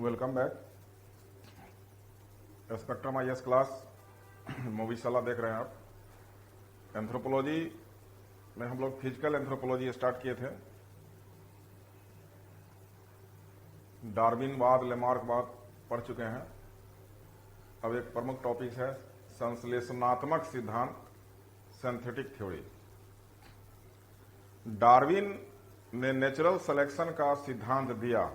Welcome back. Spectrum IAS class मूवीशाला देख रहे हैं आप। एंथ्रोपोलॉजी में हम लोग फिजिकल एंथ्रोपोलॉजी स्टार्ट किए थे। डार्विनवाद, लेमार्कवाद पढ़ चुके हैं। अब एक प्रमुख टॉपिक है संश्लेषणात्मक सिद्धांत, सिंथेटिक थ्योरी। डार्विन ने नेचुरल सिलेक्शन का सिद्धांत दिया,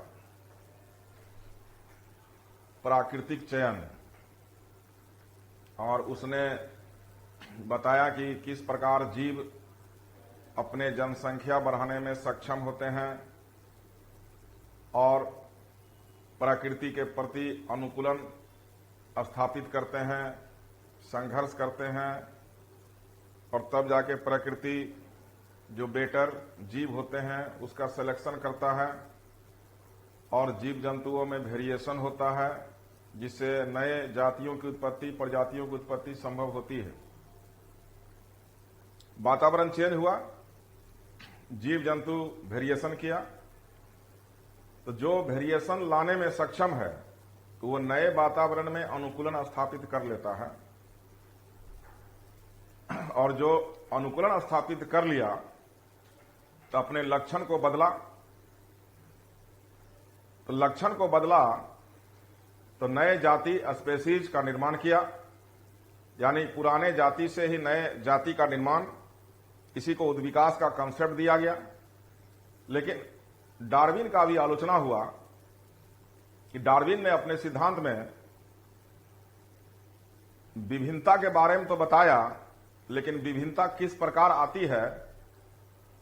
प्राकृतिक चयन, और उसने बताया कि किस प्रकार जीव अपने जनसंख्या बढ़ाने में सक्षम होते हैं और प्रकृति के प्रति अनुकूलन स्थापित करते हैं, संघर्ष करते हैं, और तब जाके प्रकृति जो बेटर जीव होते हैं उसका सिलेक्शन करता है और जीव जंतुओं में वेरिएशन होता है, जिससे नए जातियों की उत्पत्ति, प्रजातियों की उत्पत्ति संभव होती है। वातावरण चेंज हुआ, जीव जंतु वेरिएशन किया, तो जो वेरिएशन लाने में सक्षम है तो वो नए वातावरण में अनुकूलन स्थापित कर लेता है, और जो अनुकूलन स्थापित कर लिया तो अपने लक्षण को बदला। तो लक्षण को बदला तो नए जाति स्पेसीज का निर्माण किया, यानी पुराने जाति से ही नए जाति का निर्माण, इसी को उद्विकास का कंसेप्ट दिया गया। लेकिन डार्विन का भी आलोचना हुआ कि डार्विन ने अपने सिद्धांत में विभिन्नता के बारे में तो बताया, लेकिन विभिन्नता किस प्रकार आती है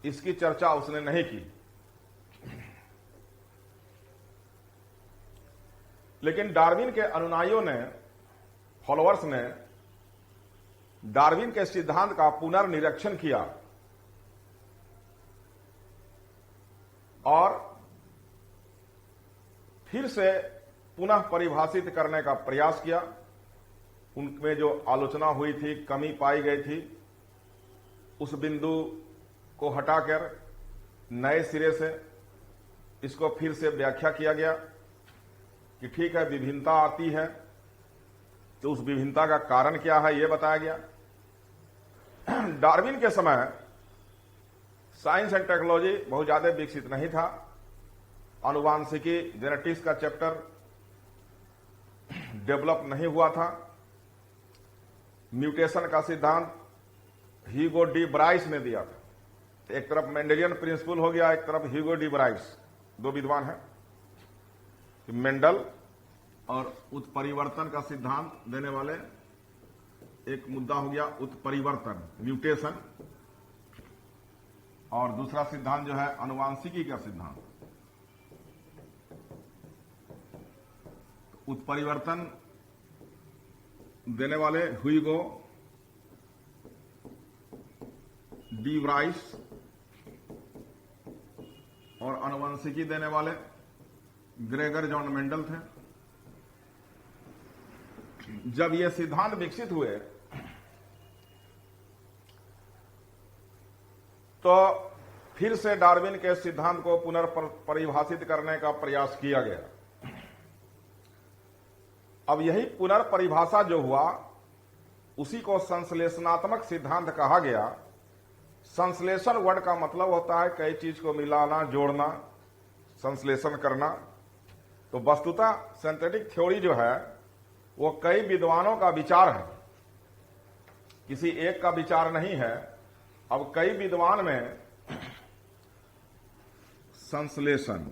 इसकी चर्चा उसने नहीं की। लेकिन डार्विन के अनुयायियों ने, फॉलोअर्स ने डार्विन के सिद्धांत का पुनर्निरीक्षण किया और फिर से पुनः परिभाषित करने का प्रयास किया। उनमें जो आलोचना हुई थी, कमी पाई गई थी, उस बिंदु को हटाकर नए सिरे से इसको फिर से व्याख्या किया गया कि ठीक है, विभिन्नता आती है तो उस विभिन्नता का कारण क्या है यह बताया गया। डार्विन के समय साइंस एंड टेक्नोलॉजी बहुत ज्यादा विकसित नहीं था। आनुवांशिकी, जेनेटिक्स का चैप्टर डेवलप नहीं हुआ था। म्यूटेशन का सिद्धांत ह्यूगो डी ब्राइस ने दिया था। एक तरफ मेंडेलियन प्रिंसिपल हो गया, एक तरफ ह्यूगो डी ब्राइस, दो विद्वान हैं। मेंडल और उत्परिवर्तन का सिद्धांत देने वाले एक मुद्दा हो गया उत्परिवर्तन, म्यूटेशन, और दूसरा सिद्धांत जो है आनुवांशिकी का सिद्धांत। उत्परिवर्तन देने वाले ह्यूगो डी ब्राइस और आनुवंशिकी देने वाले ग्रेगर जॉन मेंडल थे। जब ये सिद्धांत विकसित हुए तो फिर से डार्विन के सिद्धांत को पुनर्परिभाषित करने का प्रयास किया गया। अब यही पुनर्परिभाषा जो हुआ उसी को संश्लेषणात्मक सिद्धांत कहा गया। संश्लेषण वर्ड का मतलब होता है कई चीज को मिलाना, जोड़ना, संश्लेषण करना। तो वस्तुतः सिंथेटिक थ्योरी जो है वो कई विद्वानों का विचार है, किसी एक का विचार नहीं है। अब कई विद्वान में संश्लेषण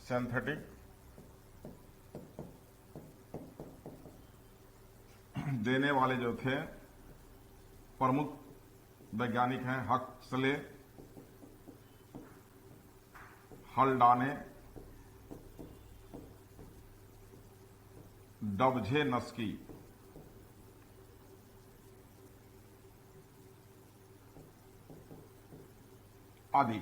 सिंथेटिक देने वाले जो थे प्रमुख वैज्ञानिक हैं हक्सले, हल्डाने, डबझेनस्की। आदि।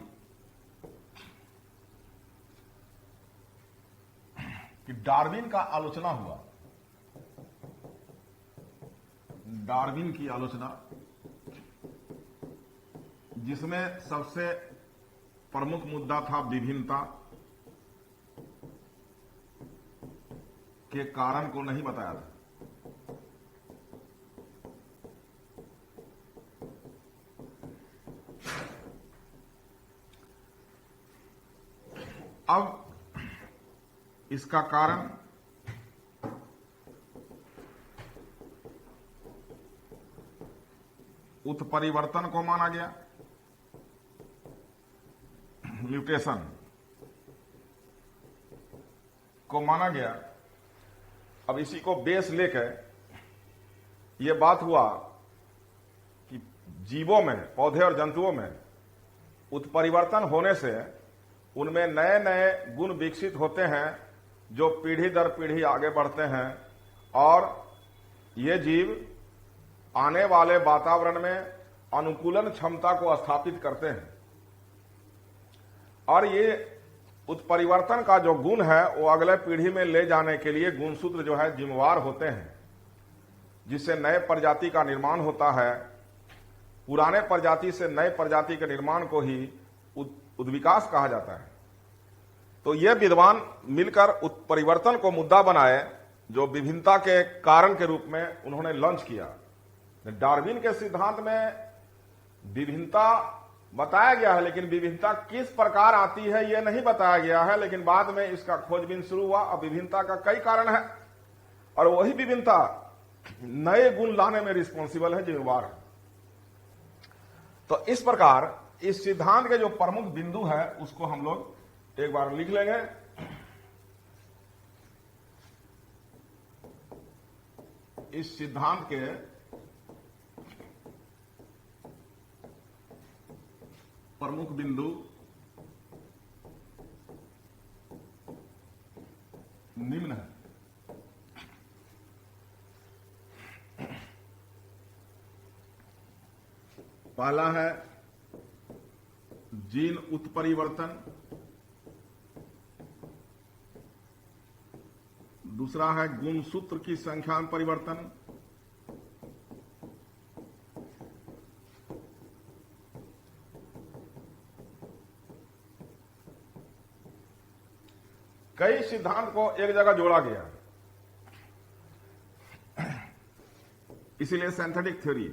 कि डार्विन का आलोचना हुआ। डार्विन की आलोचना, जिसमें सबसे प्रमुख मुद्दा था विभिन्नता के कारण को नहीं बताया था। अब इसका कारण उत्परिवर्तन को माना गया, म्यूटेशन को माना गया। अब इसी को बेस लेकर यह बात हुआ कि जीवों में, पौधे और जंतुओं में उत्परिवर्तन होने से उनमें नए नए गुण विकसित होते हैं जो पीढ़ी दर पीढ़ी आगे बढ़ते हैं और ये जीव आने वाले वातावरण में अनुकूलन क्षमता को स्थापित करते हैं। और ये उत्परिवर्तन का जो गुण है वो अगले पीढ़ी में ले जाने के लिए गुणसूत्र जो है जिम्मेवार होते हैं, जिससे नए प्रजाति का निर्माण होता है। पुराने प्रजाति से नए प्रजाति के निर्माण को ही उद्विकास कहा जाता है। तो ये विद्वान मिलकर उत्परिवर्तन को मुद्दा बनाए, जो विभिन्नता के कारण के रूप में उन्होंने लॉन्च किया। डार्विन के सिद्धांत में विभिन्नता बताया गया है, लेकिन विभिन्नता किस प्रकार आती है यह नहीं बताया गया है। लेकिन बाद में इसका खोजबीन शुरू हुआ। अब विभिन्नता का कई कारण है और वही विभिन्नता नए गुण लाने में रिस्पॉन्सिबल है, जिम्मेवार है। तो इस प्रकार इस सिद्धांत के जो प्रमुख बिंदु है उसको हम लोग एक बार लिख लेंगे। इस सिद्धांत के प्रमुख बिंदु निम्न है। पहला है जीन उत्परिवर्तन, दूसरा है गुणसूत्र की संख्या में परिवर्तन, कई सिद्धांत को एक जगह जोड़ा गया, इसीलिए सिंथेटिक थ्योरी।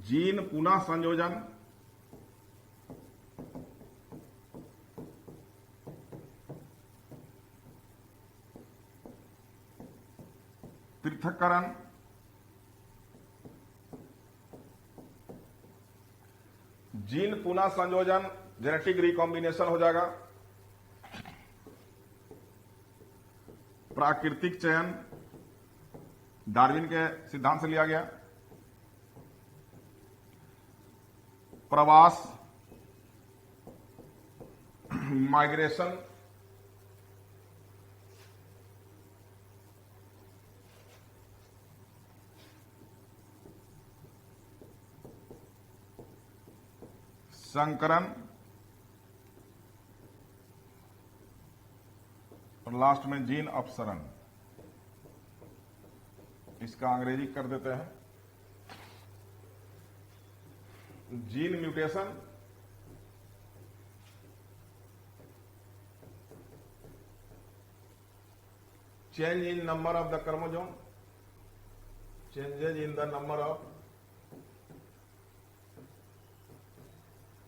जीन पुनः संयोजन, पृथक्करण, जीन पुनः संयोजन जेनेटिक रिकॉम्बिनेशन हो जाएगा, प्राकृतिक चयन डार्विन के सिद्धांत से लिया गया, प्रवास माइग्रेशन, संकरण और लास्ट में जीन अपसरण। इसका अंग्रेजी कर देते हैं gene mutation, change in number of the chromosome, changes in the number of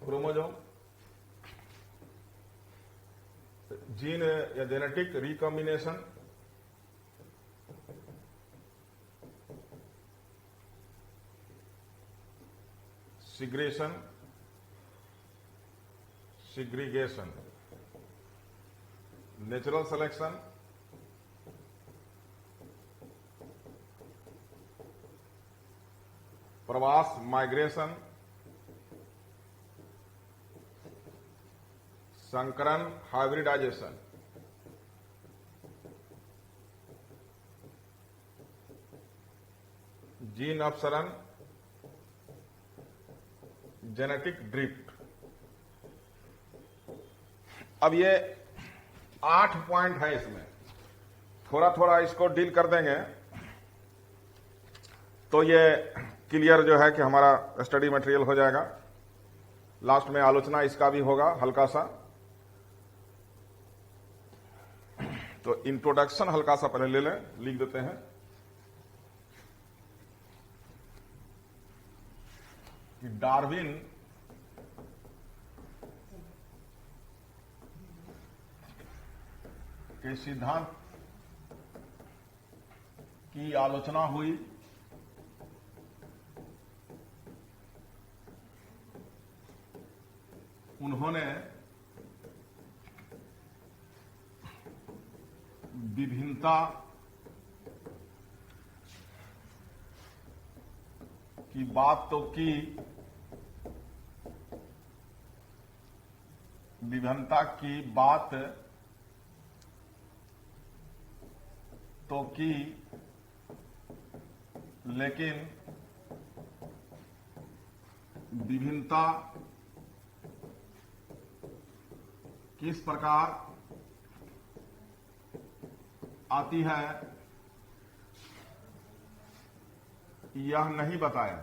chromosome, gene या genetic recombination, सिग्रेशन, segregation, natural selection, प्रवास माइग्रेशन, संकरण हाइब्रिडाइजेशन। जीन अपसरण, जेनेटिक ड्रिफ्ट। अब ये 8 पॉइंट है, इसमें थोड़ा थोड़ा इसको डील कर देंगे तो ये क्लियर जो है कि हमारा स्टडी मटेरियल हो जाएगा। लास्ट में आलोचना इसका भी होगा हल्का सा। तो इंट्रोडक्शन हल्का सा पहले ले लें, लिख देते हैं कि डार्विन के सिद्धांत की आलोचना हुई। उन्होंने विभिन्नता की बात तो की, विभिन्नता की बात तो की, लेकिन विभिन्नता किस प्रकार आती है यह नहीं बताया।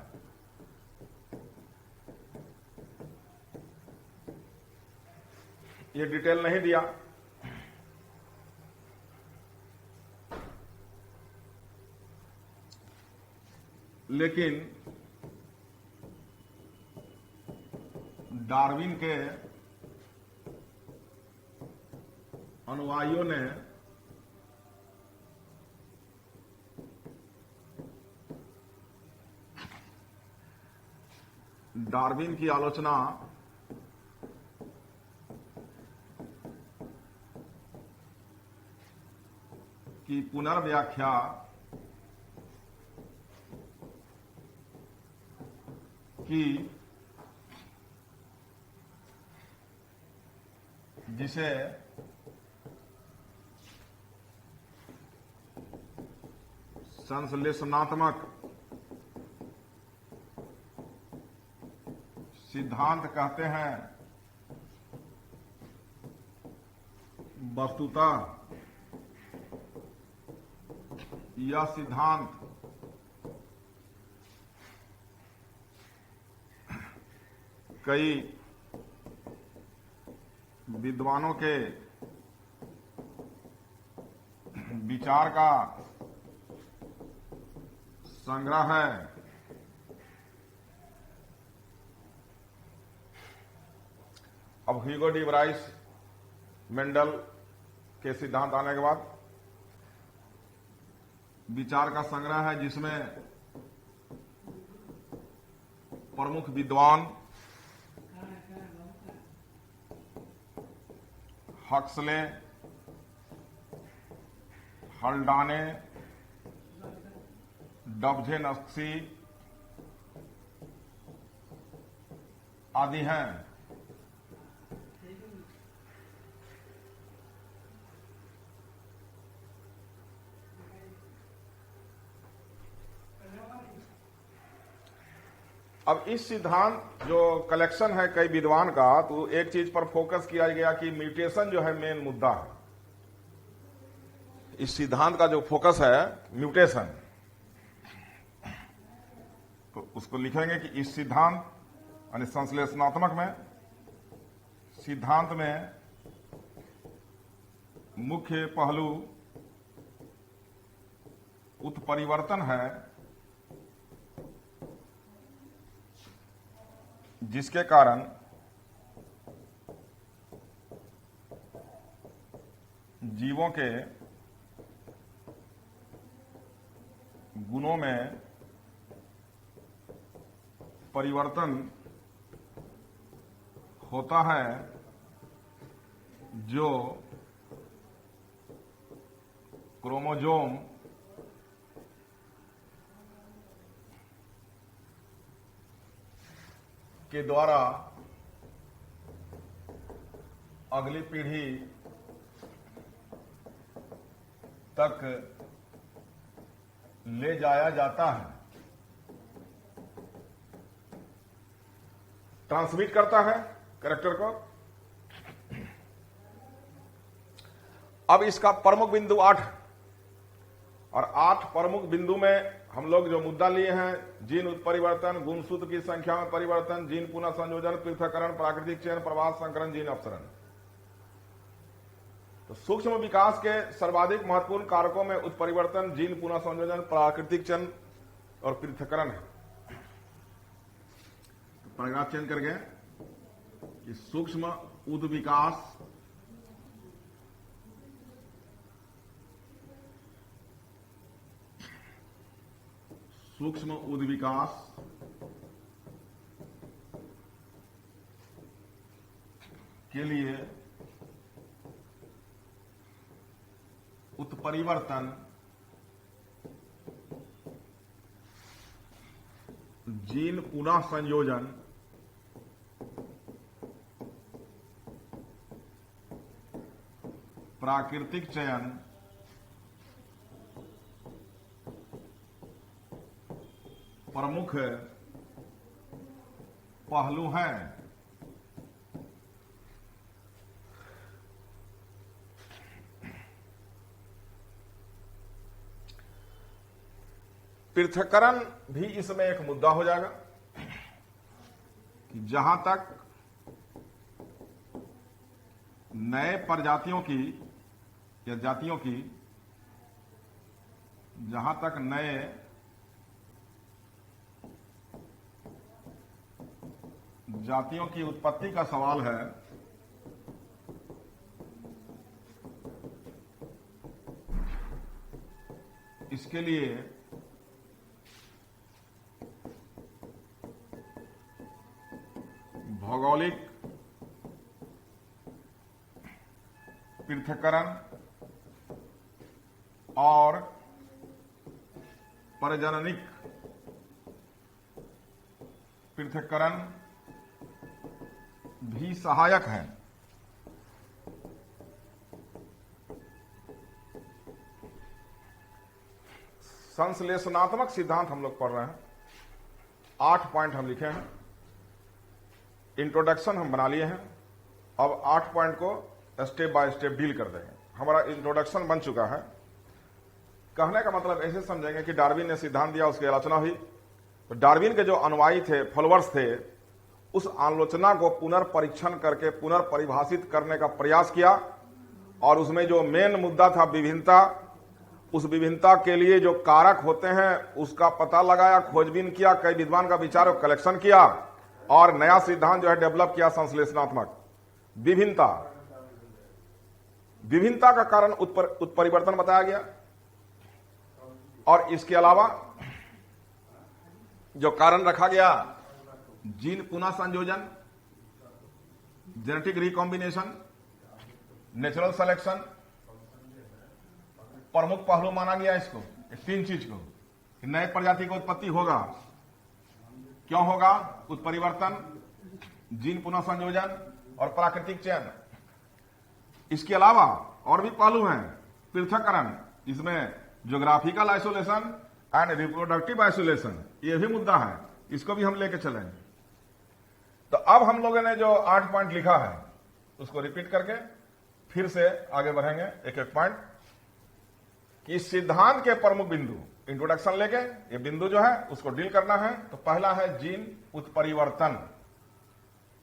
ये डिटेल नहीं दिया, लेकिन डार्विन के अनुयायियों ने डार्विन की आलोचना की पुनर्व्याख्या की, जिसे संश्लेषणात्मक सिद्धांत कहते हैं। वस्तुतः यह सिद्धांत कई विद्वानों के विचार का संग्रह है। अब ह्यूगो डी ब्राइस मेंडल के सिद्धांत आने के बाद विचार का संग्रह है, जिसमें प्रमुख विद्वान हक्सले, हल्डाने, डबझेनस्की आदि हैं। अब इस सिद्धांत जो कलेक्शन है कई विद्वान का, तो एक चीज पर फोकस किया गया कि म्यूटेशन जो है मेन मुद्दा है। इस सिद्धांत का जो फोकस है म्यूटेशन, तो उसको लिखेंगे कि इस सिद्धांत यानी संश्लेषणात्मक में सिद्धांत में मुख्य पहलू उत्परिवर्तन है, जिसके कारण जीवों के गुणों में परिवर्तन होता है, जो क्रोमोसोम के द्वारा अगली पीढ़ी तक ले जाया जाता है। ट्रांसमिट करता है कैरेक्टर को। अब इसका प्रमुख बिंदु 8 और 8 प्रमुख बिंदु में हम लोग जो मुद्दा लिए हैं, जीन उत्परिवर्तन, गुणसूत्र की संख्या में परिवर्तन, जीन पुनः संयोजन, पृथक्करण, प्राकृतिक चयन, प्रवास संकरण, जीन अपसरण। तो सूक्ष्म विकास के सर्वाधिक महत्वपूर्ण कारकों में उत्परिवर्तन, जीन पुनः संयोजन, प्राकृतिक चयन और पृथक्करण है। तो पैराग्राफ चेंज करके कि सूक्ष्म उद्विकास के लिए उत्परिवर्तन, जीन पुनः संयोजन, प्राकृतिक चयन, प्रमुख पहलू हैं। पृथक्करण भी इसमें एक मुद्दा हो जाएगा कि जहां तक नए प्रजातियों की या जातियों की, जहां तक नए जातियों की उत्पत्ति का सवाल है, इसके लिए भौगोलिक पृथक्करण और प्रजननिक पृथक्करण भी सहायक हैं। संश्लेषणात्मक सिद्धांत हम लोग पढ़ रहे हैं। 8 पॉइंट हम लिखे हैं, इंट्रोडक्शन हम बना लिए हैं। अब 8 पॉइंट को स्टेप बाय स्टेप डील कर देंगे। हमारा इंट्रोडक्शन बन चुका है। कहने का मतलब ऐसे समझेंगे कि डार्विन ने सिद्धांत दिया, उसकी आलोचना हुई, तो डार्विन के जो अनुयायी थे, फॉलोअर्स थे, उस आलोचना को पुनर्परीक्षण करके पुनर्परिभाषित करने का प्रयास किया और उसमें जो मेन मुद्दा था विभिन्नता, उस विभिन्नता के लिए जो कारक होते हैं उसका पता लगाया, खोजबीन किया, कई विद्वान का विचार को कलेक्शन किया और नया सिद्धांत जो है डेवलप किया, संश्लेषणात्मक विभिन्नता। विभिन्नता का कारण उत्परिवर्तन बताया गया और इसके अलावा जो कारण रखा गया, जीन पुनः संयोजन, जेनेटिक रिकॉम्बिनेशन, नेचुरल सिलेक्शन, प्रमुख पहलू माना गया इसको, 3 चीज को। नए प्रजाति की उत्पत्ति होगा, क्यों होगा? उत्परिवर्तन, जीन पुनः संयोजन और प्राकृतिक चयन। इसके अलावा और भी पहलू हैं, पृथक्करण, इसमें geographical isolation and reproductive isolation, यह भी मुद्दा है, इसको भी हम लेके चलेंगे। तो अब हम लोगों ने जो 8 पॉइंट लिखा है उसको रिपीट करके फिर से आगे बढ़ेंगे एक एक पॉइंट कि सिद्धांत के प्रमुख बिंदु, इंट्रोडक्शन लेके ये बिंदु जो है उसको डील करना है। तो पहला है जीन उत्परिवर्तन।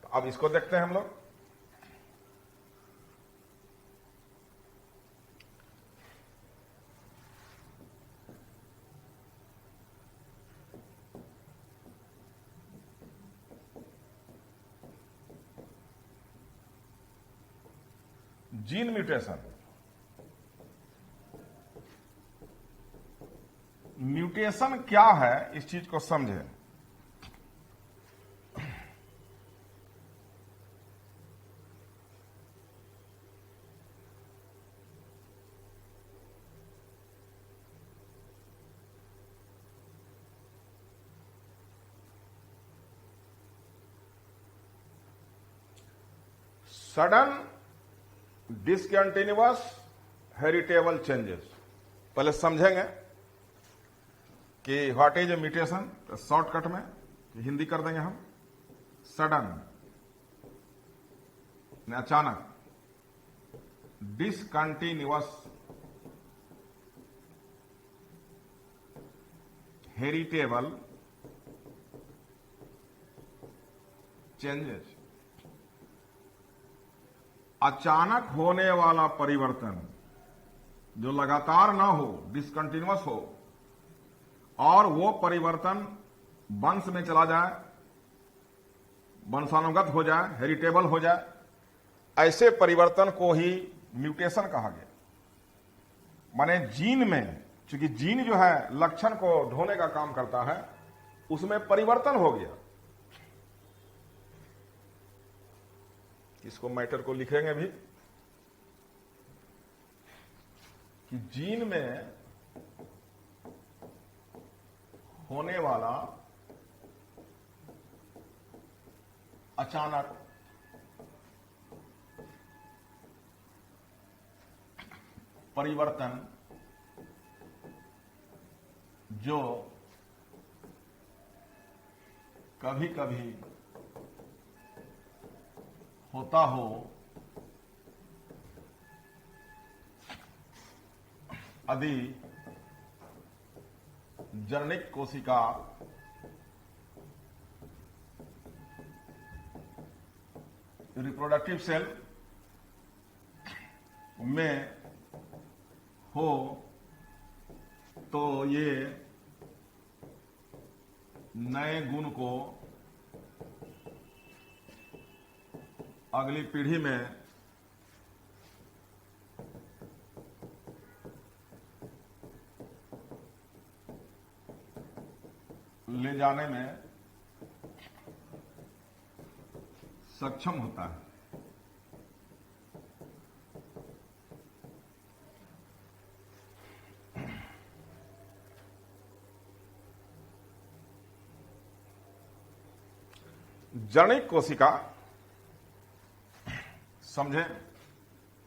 तो अब इसको देखते हैं हम लोग। जीन म्यूटेशन, म्यूटेशन क्या है इस चीज को समझें। सडन डिसकंटिन्यूअस हेरिटेबल चेंजेस, पहले समझेंगे कि what is a mutation, shortcut में हिंदी कर देंगे हम। सडन, अचानक, डिसकंटिन्यूअस, हेरिटेबल चेंजेस, अचानक होने वाला परिवर्तन जो लगातार ना हो, डिसकंटिन्यूअस हो, और वो परिवर्तन वंश में चला जाए, वंशानुगत हो जाए, हेरिटेबल हो जाए, ऐसे परिवर्तन को ही म्यूटेशन कहा गया। माने जीन में, चूंकि जीन जो है लक्षण को ढोने का काम करता है, उसमें परिवर्तन हो गया। इसको मैटर को लिखेंगे भी कि जीन में होने वाला अचानक परिवर्तन जो कभी कभी होता हो, यदि जननिक कोशिका रिप्रोडक्टिव सेल में हो तो ये नए गुण को अगली पीढ़ी में ले जाने में सक्षम होता है। जननिक कोशिका, समझे,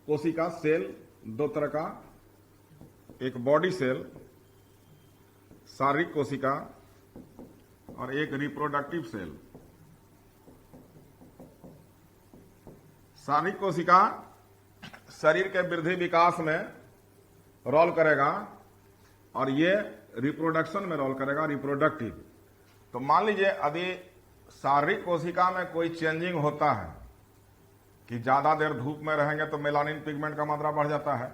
कोशिका सेल दो तरह का, एक बॉडी सेल शारीरिक कोशिका और एक रिप्रोडक्टिव सेल। शारीरिक कोशिका शरीर के वृद्धि विकास में रोल करेगा और ये रिप्रोडक्शन में रोल करेगा, रिप्रोडक्टिव। तो मान लीजिए यदि शारीरिक कोशिका में कोई चेंजिंग होता है कि ज्यादा देर धूप में रहेंगे तो मेलानिन पिगमेंट का मात्रा बढ़ जाता है,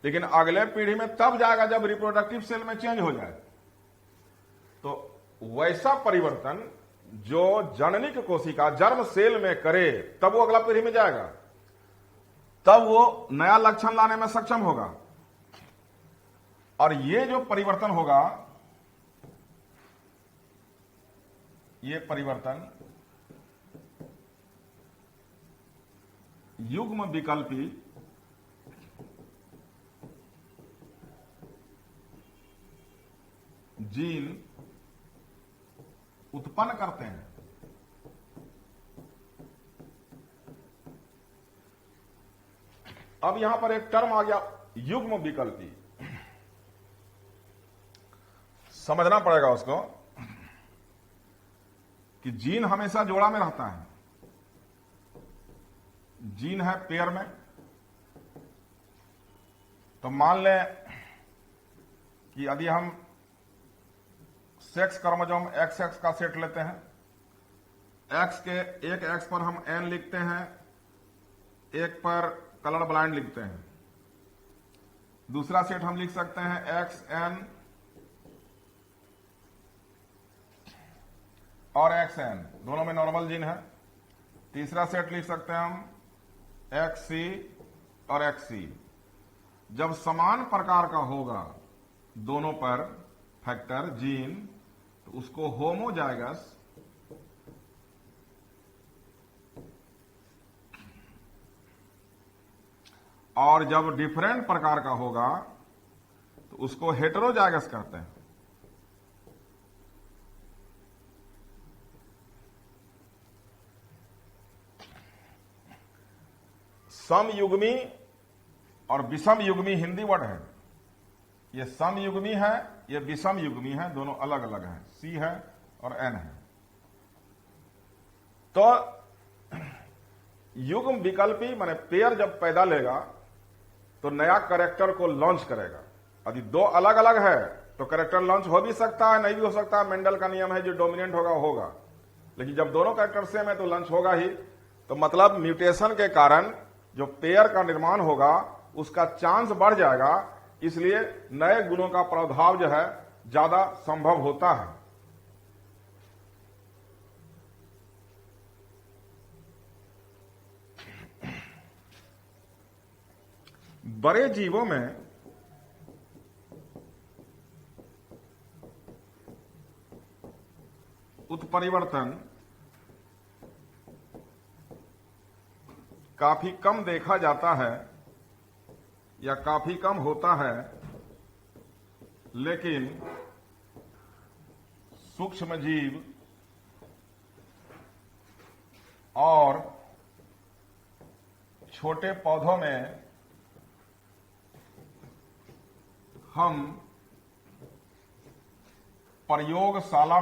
लेकिन अगले पीढ़ी में तब जाएगा जब रिप्रोडक्टिव सेल में चेंज हो जाए। तो वैसा परिवर्तन जो जननिक कोशिका जर्म सेल में करे तब वो अगला पीढ़ी में जाएगा, तब वो नया लक्षण लाने में सक्षम होगा। और ये जो परिवर्तन होगा, ये परिवर्तन युग्म विकल्पी जीन उत्पन्न करते हैं। अब यहां पर एक टर्म आ गया, युग्म विकल्पी। समझना पड़ेगा उसको कि जीन हमेशा जोड़ा में रहता है। जीन है पेयर में, तो मान लें कि यदि हम सेक्स क्रोमोसोम XX का सेट लेते हैं, X के एक X पर हम N लिखते हैं, एक पर कलर ब्लाइंड लिखते हैं। दूसरा सेट हम लिख सकते हैं XN और XN, दोनों में नॉर्मल जीन है। तीसरा सेट लिख सकते हैं हम XC और XC। जब समान प्रकार का होगा दोनों पर फैक्टर जीन, तो उसको होमोजाइगस और जब डिफरेंट प्रकार का होगा तो उसको हेटेरोजाइगस कहते हैं। समयुग्मी और विषम युग्मी हिंदी वर्ड है। ये समयुग्मी है, ये विषम युग्मी है, दोनों अलग अलग हैं। C है और N है। तो युग्म विकल्पी माने पेयर जब पैदा लेगा तो नया कैरेक्टर को लॉन्च करेगा। यदि दो अलग अलग है तो कैरेक्टर लॉन्च हो भी सकता है, नहीं भी हो सकता है, मेंडल का नियम है, जो डोमिनेंट होगा होगा। लेकिन जब दोनों कैरेक्टर सेम है तो लॉन्च होगा ही। तो मतलब म्यूटेशन के कारण जो पेयर का निर्माण होगा उसका चांस बढ़ जाएगा, इसलिए नए गुणों का प्रादुर्भाव जो है ज्यादा संभव होता है। बड़े जीवों में उत्परिवर्तन काफी कम देखा जाता है या काफी कम होता है, लेकिन सूक्ष्म जीव और छोटे पौधों में हम प्रयोगशाला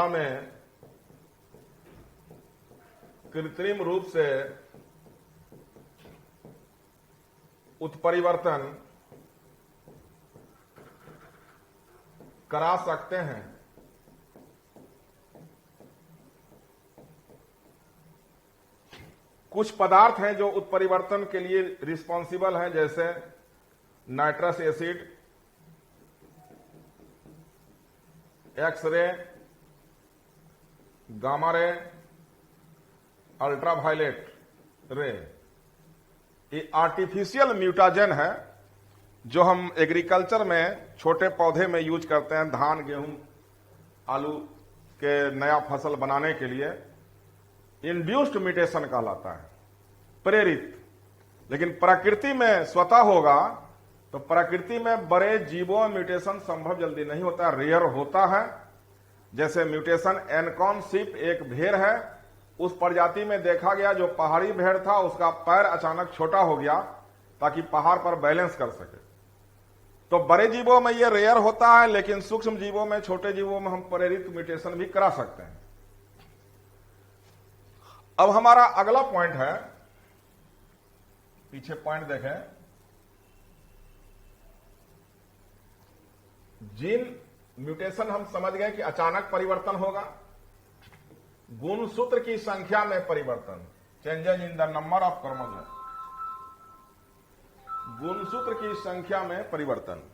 में कृत्रिम रूप से उत्परिवर्तन करा सकते हैं। कुछ पदार्थ हैं जो उत्परिवर्तन के लिए रिस्पॉन्सिबल हैं, जैसे nitrous acid, x ray, gamma ray, ultraviolet ray. ये आर्टिफिशियल म्यूटाजेन है जो हम एग्रीकल्चर में छोटे पौधे में यूज करते हैं, धान, गेहूं, आलू के नया फसल बनाने के लिए। इंड्यूस्ड म्यूटेशन कहलाता है, प्रेरित। लेकिन प्रकृति में स्वतः होगा तो प्रकृति में बड़े जीवों में म्यूटेशन संभव जल्दी नहीं होता, रेयर होता है। जैसे म्यूटेशन एनकॉन शिप एक भेड़ है, उस प्रजाति में देखा गया जो पहाड़ी भेड़ था उसका पैर अचानक छोटा हो गया ताकि पहाड़ पर बैलेंस कर सके। तो बड़े जीवों में यह रेयर होता है, लेकिन सूक्ष्म जीवों में, छोटे जीवों में हम प्रेरित म्यूटेशन भी करा सकते हैं। अब हमारा अगला पॉइंट है, पीछे पॉइंट देखें, जीन म्यूटेशन हम समझ गए कि अचानक परिवर्तन होगा। गुणसूत्र की संख्या में परिवर्तन, changes in the number of chromosome, गुणसूत्र की संख्या में परिवर्तन।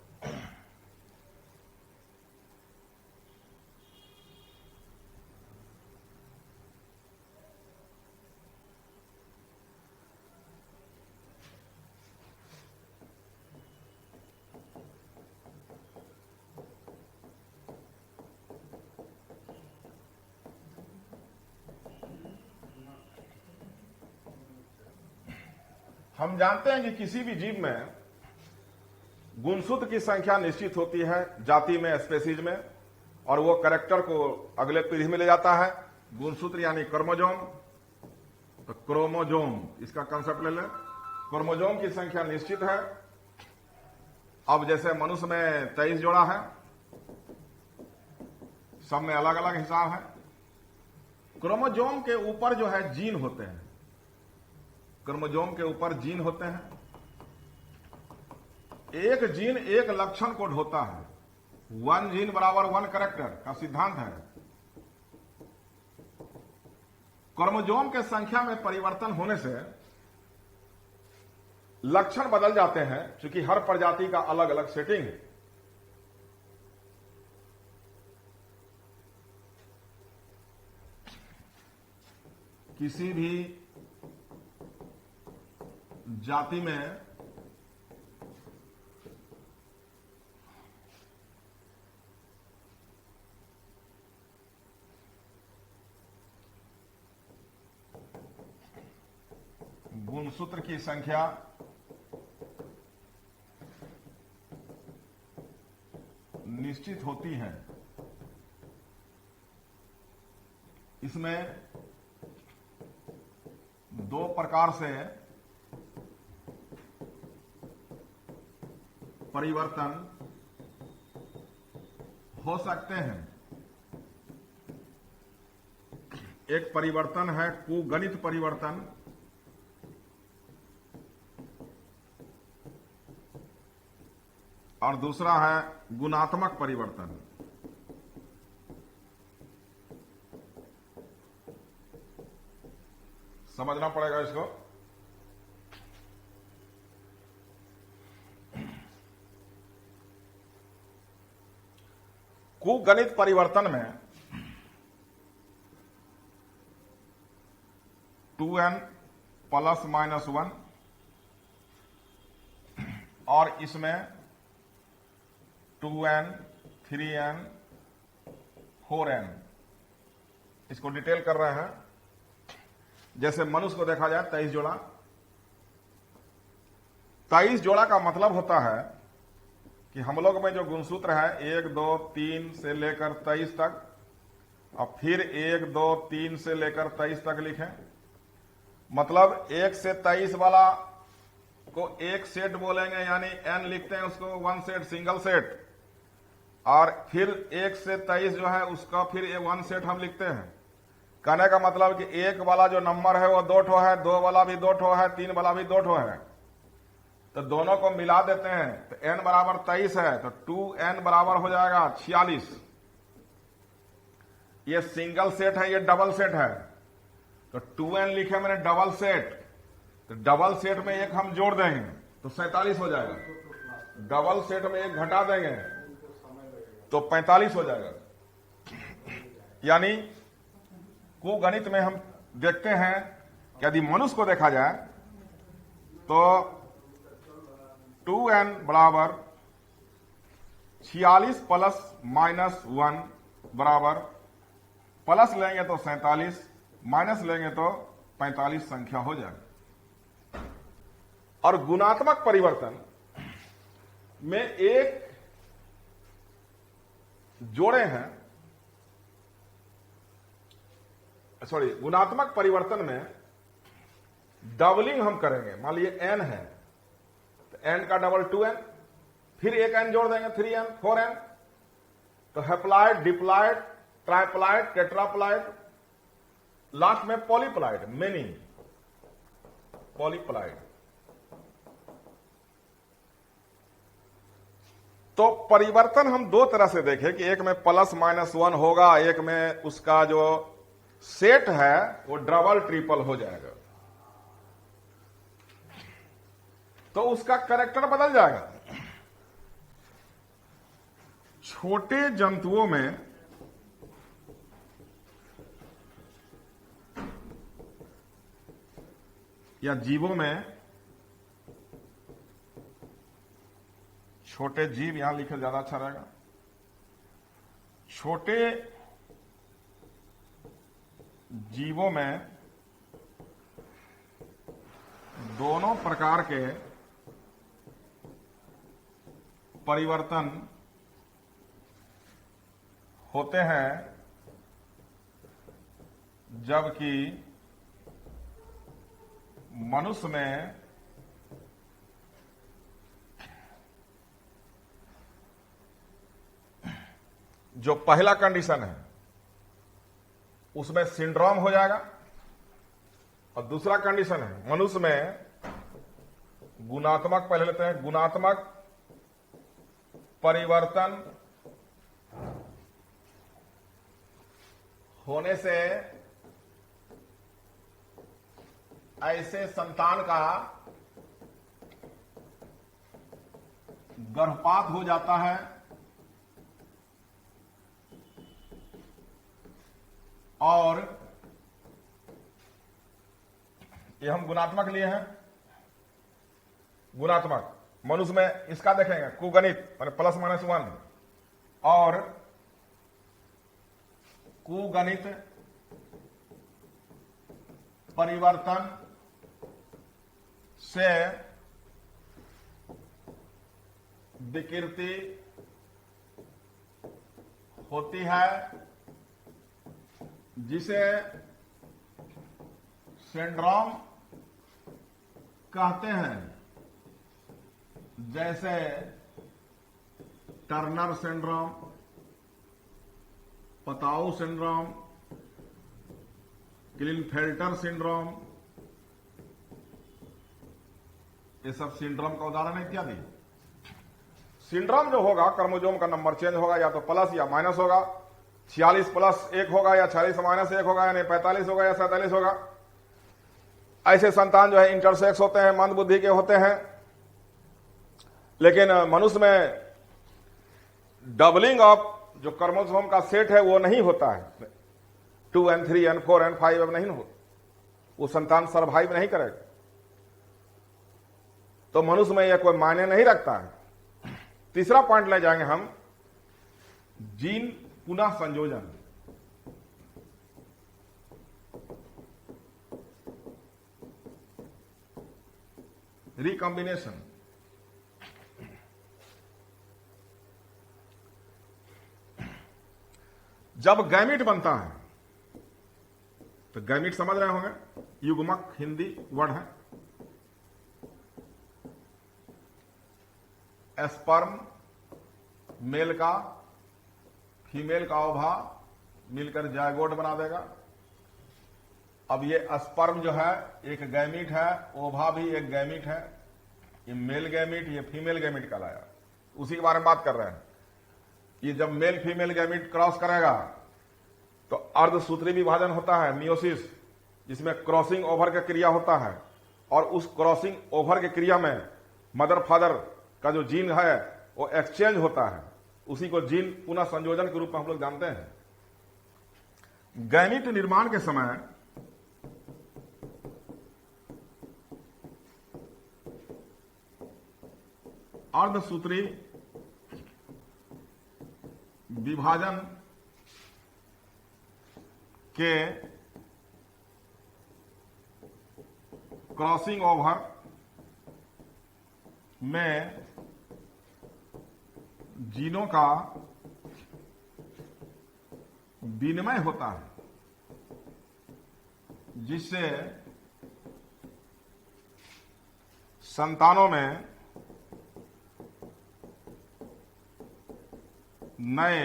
हम जानते हैं कि किसी भी जीव में गुणसूत्र की संख्या निश्चित होती है, जाति में, स्पेसीज में, और वो कैरेक्टर को अगले पीढ़ी में ले जाता है। गुणसूत्र यानी क्रोमोजोम, तो क्रोमोजोम इसका कंसेप्ट ले लें। क्रोमोजोम की संख्या निश्चित है। अब जैसे मनुष्य में 23 जोड़ा है, सब में अलग अलग हिसाब है। क्रोमोजोम के ऊपर जो है जीन होते हैं, क्रोमोजोम के ऊपर जीन होते हैं। एक जीन एक लक्षण कोड होता है, 1 जीन बराबर 1 कैरेक्टर का सिद्धांत है। क्रोमोजोम के संख्या में परिवर्तन होने से लक्षण बदल जाते हैं, क्योंकि हर प्रजाति का अलग अलग सेटिंग है। किसी भी जाति में गुणसूत्र की संख्या निश्चित होती है। इसमें 2 प्रकार से परिवर्तन हो सकते हैं। एक परिवर्तन है कुगणित परिवर्तन, और दूसरा है गुणात्मक परिवर्तन। समझना पड़ेगा इसको। कुगणित परिवर्तन में 2n प्लस माइनस 1 और इसमें 2n 3n 4n, इसको डिटेल कर रहे हैं। जैसे मनुष्य को देखा जाए 23 जोड़ा। 23 जोड़ा का मतलब होता है कि हम लोग में जो गुणसूत्र है 1 2 3 से लेकर 23 तक, और फिर 1 2 3 से लेकर 23 तक लिखें। मतलब 1 से 23 वाला को एक सेट बोलेंगे, यानी n लिखते हैं उसको 1 सेट, सिंगल सेट। और फिर 1 से 23 जो है उसका फिर 1 सेट हम लिखते हैं। कहने का मतलब कि 1 वाला जो नंबर है वो 2 ठो है, 2 वाला भी 2 ठो है, 3 वाला भी 2 ठो है, तो दोनों को मिला देते हैं तो n बराबर 23 है, तो 2n बराबर हो जाएगा 46। ये सिंगल सेट है, ये डबल सेट है, तो 2n लिखे मैंने डबल सेट, तो डबल सेट में एक हम जोड़ देंगे तो 47 हो जाएगा। डबल सेट में एक घटा देंगे तो 45 हो जाएगा। यानी कुगणित में हम देखते हैं कि यदि मनुष्य को देखा जाए तो 2n बराबर 46 प्लस माइनस 1 बराबर, प्लस लेंगे तो 47, माइनस लेंगे तो 45 संख्या हो जाएगी। और गुणात्मक परिवर्तन में एक जोड़े हैं, सॉरी, गुणात्मक परिवर्तन में डबलिंग हम करेंगे। मान लीजिए n है तो n का डबल 2n, फिर एक n जोड़ देंगे 3n 4n, तो haploid, diploid, triploid, tetraploid, last में पॉलीप्लॉइड, मेनी पॉलीप्लॉइड। तो परिवर्तन हम दो तरह से देखें कि एक में प्लस माइनस 1 होगा, एक में उसका जो सेट है वो डबल ट्रिपल हो जाएगा, तो उसका कैरेक्टर बदल जाएगा। छोटे जंतुओं में या जीवों में, छोटे जीव यहां लिखे ज्यादा अच्छा रहेगा। छोटे जीवों में दोनों प्रकार के परिवर्तन होते हैं, जबकि मनुष्य में जो पहला कंडीशन है उसमें सिंड्रोम हो जाएगा, और दूसरा कंडीशन है मनुष्य में गुणात्मक, पहले लेते हैं गुणात्मक परिवर्तन होने से ऐसे संतान का गर्भपात हो जाता है और ये हम गुणात्मक लिए हैं। गुणात्मक मनुष्य में इसका देखेंगे कुगणित माने प्लस माइनस 1, और कुगणित परिवर्तन से विकृति होती है, जिसे सिंड्रोम कहते हैं, जैसे टर्नर सिंड्रोम, पताऊ सिंड्रोम, क्लिनफेल्टर सिंड्रोम, ये सब सिंड्रोम का उदाहरण है इत्यादि। सिंड्रोम जो होगा, क्रोमोसोम का नंबर चेंज होगा, या तो प्लस या माइनस होगा, 46+1 होगा या 46-1 होगा, यानी 45 होगा या 47 होगा। ऐसे संतान जो है इंटरसेक्स होते हैं, मंद बुद्धि के होते हैं। लेकिन मनुष्य में डबलिंग ऑफ जो क्रोमोसोम का सेट है वो नहीं होता है, 2 and 3 and 4 and 5 अब नहीं हो, वो संतान सर्वाइव नहीं करेगा। तो मनुष्य में यह कोई मायने नहीं रखता है। तीसरा पॉइंट ले जाएंगे हम, जीन पुनः संयोजन। रिकॉम्बिनेशन। जब गैमीट बनता है, तो गैमीट समझ रहे होंगे, युग्मक हिंदी वर्ड है। स्पर्म मेल का फीमेल का ओवा मिलकर जायगोट बना देगा। अब ये स्पर्म जो है एक गैमीट है, ओवा भी एक गैमीट है। ये मेल गैमीट, ये फीमेल गैमीट कहलाया। उसी के बारे में बात कर रहे हैं। ये जब मेल फीमेल गैमीट क्रॉस करेगा तो अर्धसूत्री विभाजन होता है, मियोसिस, जिसमें क्रॉसिंग ओवर का क्रिया होता है। और उस क्रॉसिंग ओवर की क्रिया में मदर फादर का जो जीन है वो एक्सचेंज होता है। उसी को जीन पुनः संयोजन के रूप में हम लोग जानते हैं। गैमीट निर्माण के समय अर्धसूत्री विभाजन के क्रॉसिंग ओवर में जीनों का विनिमय होता है, जिससे संतानों में नए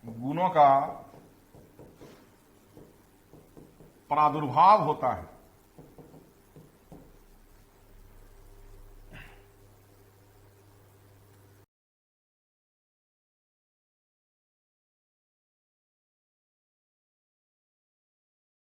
गुणों का प्रादुर्भाव होता है।